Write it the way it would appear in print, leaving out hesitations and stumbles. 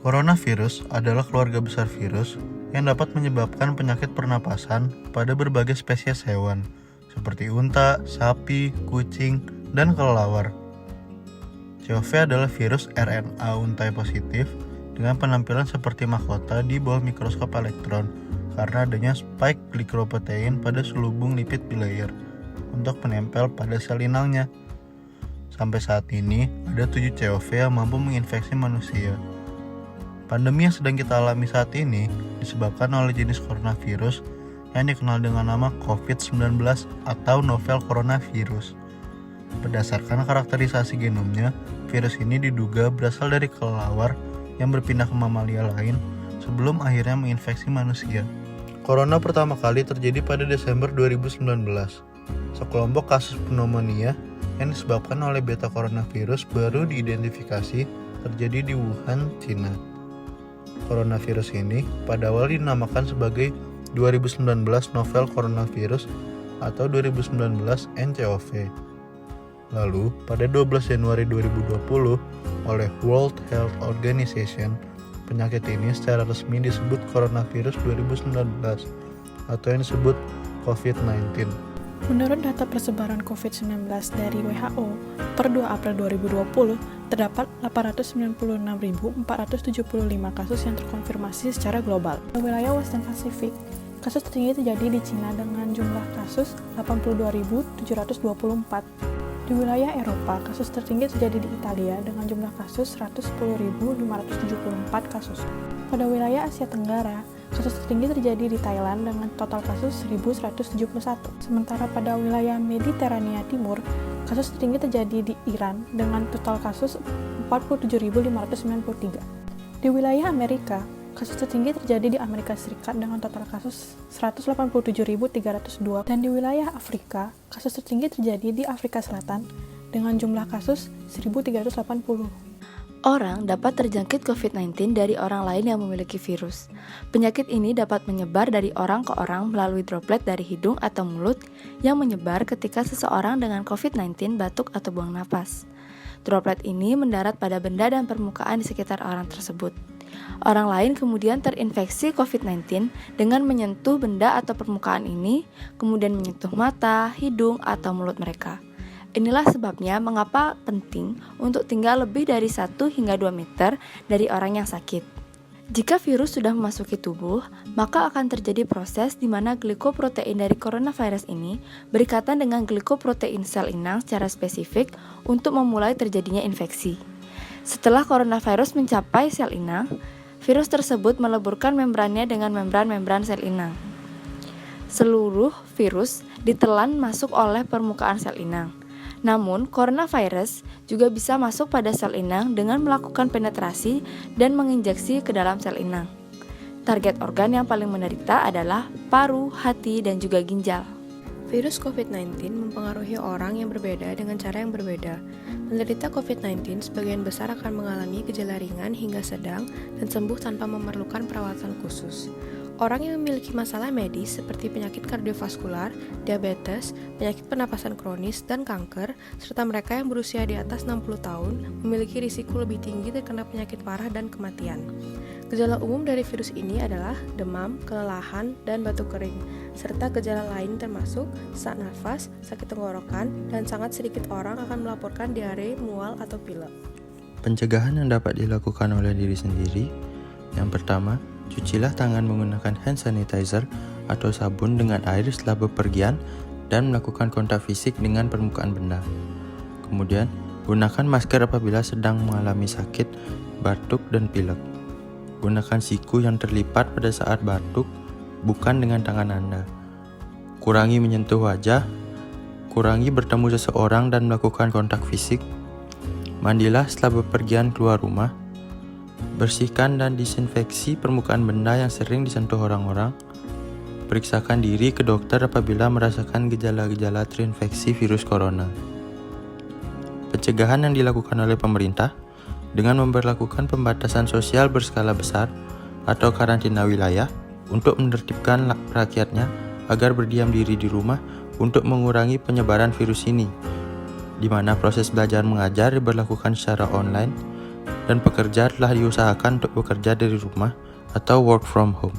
Coronavirus adalah keluarga besar virus yang dapat menyebabkan penyakit pernapasan pada berbagai spesies hewan, seperti unta, sapi, kucing, dan kelelawar. CoV adalah virus RNA untai positif dengan penampilan seperti mahkota di bawah mikroskop elektron karena adanya spike glycoprotein pada selubung lipid bilayer untuk menempel pada sel inangnya. Sampai saat ini, ada 7 CoV yang mampu menginfeksi manusia. Pandemi yang sedang kita alami saat ini disebabkan oleh jenis coronavirus yang dikenal dengan nama COVID-19 atau novel coronavirus. Berdasarkan karakterisasi genomnya, virus ini diduga berasal dari kelelawar yang berpindah ke mamalia lain sebelum akhirnya menginfeksi manusia. Corona pertama kali terjadi pada Desember 2019. Sekelompok kasus pneumonia yang disebabkan oleh beta coronavirus baru diidentifikasi terjadi di Wuhan, Cina. Coronavirus ini pada awal dinamakan sebagai 2019 novel coronavirus atau 2019 nCoV. Lalu, pada 12 Januari 2020, oleh World Health Organization, penyakit ini secara resmi disebut coronavirus 2019 atau yang disebut COVID-19. Menurut data persebaran COVID-19 dari WHO, per 2 April 2020, terdapat 896.475 kasus yang terkonfirmasi secara global. Di wilayah Western Pacific, kasus tertinggi terjadi di Cina dengan jumlah kasus 82.724. Di wilayah Eropa, kasus tertinggi terjadi di Italia dengan jumlah kasus 110.574 kasus. Pada wilayah Asia Tenggara, kasus tertinggi terjadi di Thailand dengan total kasus 1.171. Sementara pada wilayah Mediterania Timur, kasus tertinggi terjadi di Iran dengan total kasus 47.593. Di wilayah Amerika, kasus tertinggi terjadi di Amerika Serikat dengan total kasus 187.302. Dan di wilayah Afrika, kasus tertinggi terjadi di Afrika Selatan dengan jumlah kasus 1.380. Orang dapat terjangkit COVID-19 dari orang lain yang memiliki virus. Penyakit ini dapat menyebar dari orang ke orang melalui droplet dari hidung atau mulut yang menyebar ketika seseorang dengan COVID-19 batuk atau buang napas. Droplet ini mendarat pada benda dan permukaan di sekitar orang tersebut. Orang lain kemudian terinfeksi COVID-19 dengan menyentuh benda atau permukaan ini, kemudian menyentuh mata, hidung, atau mulut mereka. Inilah sebabnya mengapa penting untuk tinggal lebih dari 1 hingga 2 meter dari orang yang sakit. Jika virus sudah memasuki tubuh, maka akan terjadi proses di mana glikoprotein dari coronavirus ini berikatan dengan glikoprotein sel inang secara spesifik untuk memulai terjadinya infeksi. Setelah coronavirus mencapai sel inang, virus tersebut meleburkan membrannya dengan membran-membran sel inang. Seluruh virus ditelan masuk oleh permukaan sel inang. Namun, coronavirus juga bisa masuk pada sel inang dengan melakukan penetrasi dan menginjeksi ke dalam sel inang. Target organ yang paling menderita adalah paru, hati, dan juga ginjal. Virus COVID-19 mempengaruhi orang yang berbeda dengan cara yang berbeda. Penderita COVID-19 sebagian besar akan mengalami gejala ringan hingga sedang dan sembuh tanpa memerlukan perawatan khusus. Orang yang memiliki masalah medis seperti penyakit kardiovaskular, diabetes, penyakit pernapasan kronis, dan kanker, serta mereka yang berusia di atas 60 tahun memiliki risiko lebih tinggi terkena penyakit parah dan kematian. Gejala umum dari virus ini adalah demam, kelelahan, dan batuk kering, serta gejala lain termasuk sesak nafas, sakit tenggorokan, dan sangat sedikit orang akan melaporkan diare, mual, atau pilek. Pencegahan yang dapat dilakukan oleh diri sendiri. Yang pertama, cucilah tangan menggunakan hand sanitizer atau sabun dengan air setelah bepergian dan melakukan kontak fisik dengan permukaan benda. Kemudian, gunakan masker apabila sedang mengalami sakit, batuk, dan pilek. Gunakan siku yang terlipat pada saat batuk, bukan dengan tangan Anda. Kurangi menyentuh wajah, kurangi bertemu seseorang dan melakukan kontak fisik. Mandilah setelah bepergian keluar rumah. Bersihkan dan disinfeksi permukaan benda yang sering disentuh orang-orang. Periksakan diri ke dokter apabila merasakan gejala-gejala terinfeksi virus corona. Pencegahan yang dilakukan oleh pemerintah dengan memberlakukan pembatasan sosial berskala besar atau karantina wilayah untuk menertibkan rakyatnya agar berdiam diri di rumah untuk mengurangi penyebaran virus ini, di mana proses belajar mengajar diberlakukan secara online dan pekerja telah diusahakan untuk bekerja dari rumah atau work from home.